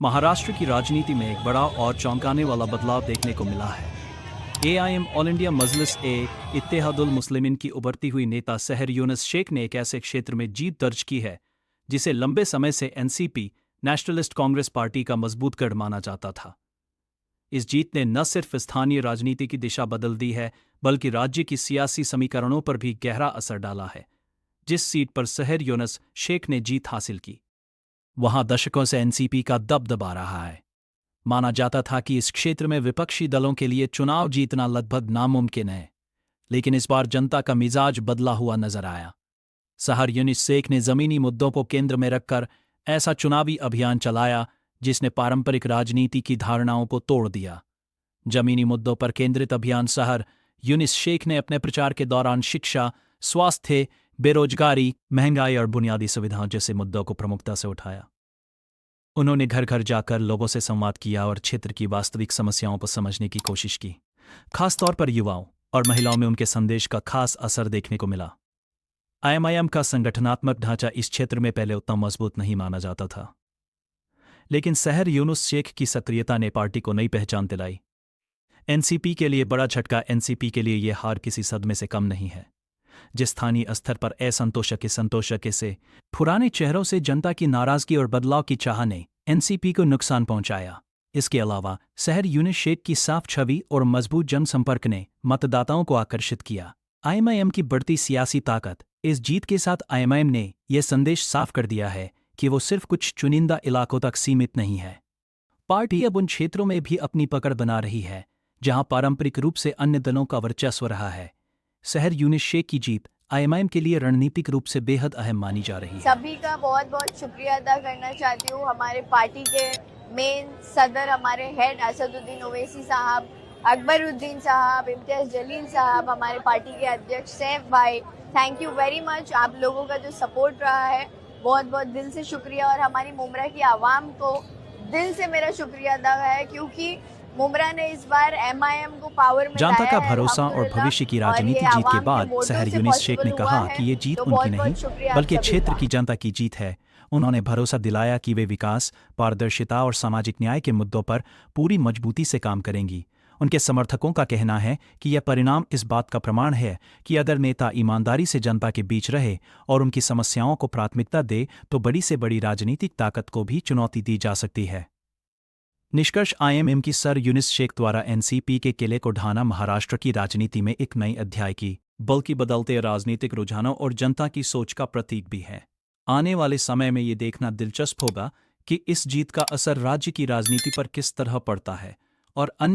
महाराष्ट्र की राजनीति में एक बड़ा और चौंकाने वाला बदलाव देखने को मिला है। एआईएम ऑल इंडिया मजलिस इत्तेहादुल मुस्लिमीन की उभरती हुई नेता सहर यूनुस शेख ने एक ऐसे क्षेत्र में जीत दर्ज की है जिसे लंबे समय से एनसीपी नेशनलिस्ट कांग्रेस पार्टी का मजबूत गढ़ माना जाता था। इस जीत ने न सिर्फ स्थानीय राजनीति की दिशा बदल दी है बल्कि राज्य की सियासी समीकरणों पर भी गहरा असर डाला है। जिस सीट पर सहर यूनुस शेख ने जीत हासिल की वहां दशकों से एनसीपी का दबदबा रहा है। माना जाता था कि इस क्षेत्र में विपक्षी दलों के लिए चुनाव जीतना लगभग नामुमकिन है, लेकिन इस बार जनता का मिजाज बदला हुआ नजर आया। सहर यूनुस शेख ने जमीनी मुद्दों को केंद्र में रखकर ऐसा चुनावी अभियान चलाया जिसने पारंपरिक राजनीति की धारणाओं को तोड़ दिया। जमीनी मुद्दों पर केंद्रित अभियान सहर यूनुस शेख ने अपने प्रचार के दौरान शिक्षा, स्वास्थ्य, बेरोजगारी, महंगाई और बुनियादी सुविधाओं जैसे मुद्दों को प्रमुखता से उठाया। उन्होंने घर घर जाकर लोगों से संवाद किया और क्षेत्र की वास्तविक समस्याओं को समझने की कोशिश की। खासतौर पर युवाओं और महिलाओं में उनके संदेश का खास असर देखने को मिला। आईएमआईएम का संगठनात्मक ढांचा इस क्षेत्र में पहले उतना मजबूत नहीं माना जाता था, लेकिन सहर यूनुस शेख की सक्रियता ने पार्टी को नई पहचान दिलाई। एनसीपी के लिए बड़ा झटका। एनसीपी के लिए यह हार किसी सदमे से कम नहीं है। जिस स्थानीय स्तर पर असंतोषके से पुराने चेहरों से जनता की नाराजगी और बदलाव की चाह ने एनसीपी को नुकसान पहुंचाया। इसके अलावा सहर यूनुस शेख की साफ छवि और मजबूत जनसंपर्क ने मतदाताओं को आकर्षित किया। आईएमआईएम की बढ़ती सियासी ताकत। इस जीत के साथ आईएमआईएम ने यह संदेश साफ कर दिया है कि वो सिर्फ कुछ चुनिंदा इलाकों तक सीमित नहीं है। पार्टी अब उन क्षेत्रों में भी अपनी पकड़ बना रही है जहां पारंपरिक रूप से अन्य दलों का वर्चस्व रहा है। सहर यूनुस शेख की जीत आईएमआईएम के लिए रणनीतिक रूप से बेहद अहम मानी जा रही है। सभी का बहुत बहुत शुक्रिया अदा करना चाहती हूँ। हमारे पार्टी के मेन सदर, हमारे हेड असदुद्दीन ओवैसी साहब, अकबरुद्दीन साहब, इम्तियाज जलील साहब, हमारे पार्टी के अध्यक्ष सैफ भाई, थैंक यू वेरी मच। आप लोगों का जो सपोर्ट रहा है, बहुत बहुत दिल से शुक्रिया। और हमारी मुमरा की आवाम को दिल से मेरा शुक्रिया अदा है, क्योंकि मुमरा ने इस बार एमआईएम को पावर में जनता लाया का है, भरोसा और भविष्य की राजनीति जीत के बाद सहर यूनुस शेख ने कहा कि ये जीत उनकी नहीं बल्कि क्षेत्र की जनता की जीत है। उन्होंने भरोसा दिलाया कि वे विकास, पारदर्शिता और सामाजिक न्याय के मुद्दों पर पूरी मजबूती से काम करेंगी। उनके समर्थकों का कहना है कि यह परिणाम इस बात का प्रमाण है कि अगर नेता ईमानदारी से जनता के बीच रहे और उनकी समस्याओं को प्राथमिकता दे तो बड़ी से बड़ी राजनीतिक ताकत को भी चुनौती दी जा सकती है। निष्कर्ष आईएमआईएम की सर यूनुस शेख द्वारा एनसीपी के किले को ढाना महाराष्ट्र की राजनीति में एक नई अध्याय की बल्कि बदलते राजनीतिक रुझानों और जनता की सोच का प्रतीक भी है। आने वाले समय में ये देखना दिलचस्प होगा कि इस जीत का असर राज्य की राजनीति पर किस तरह पड़ता है और अन्य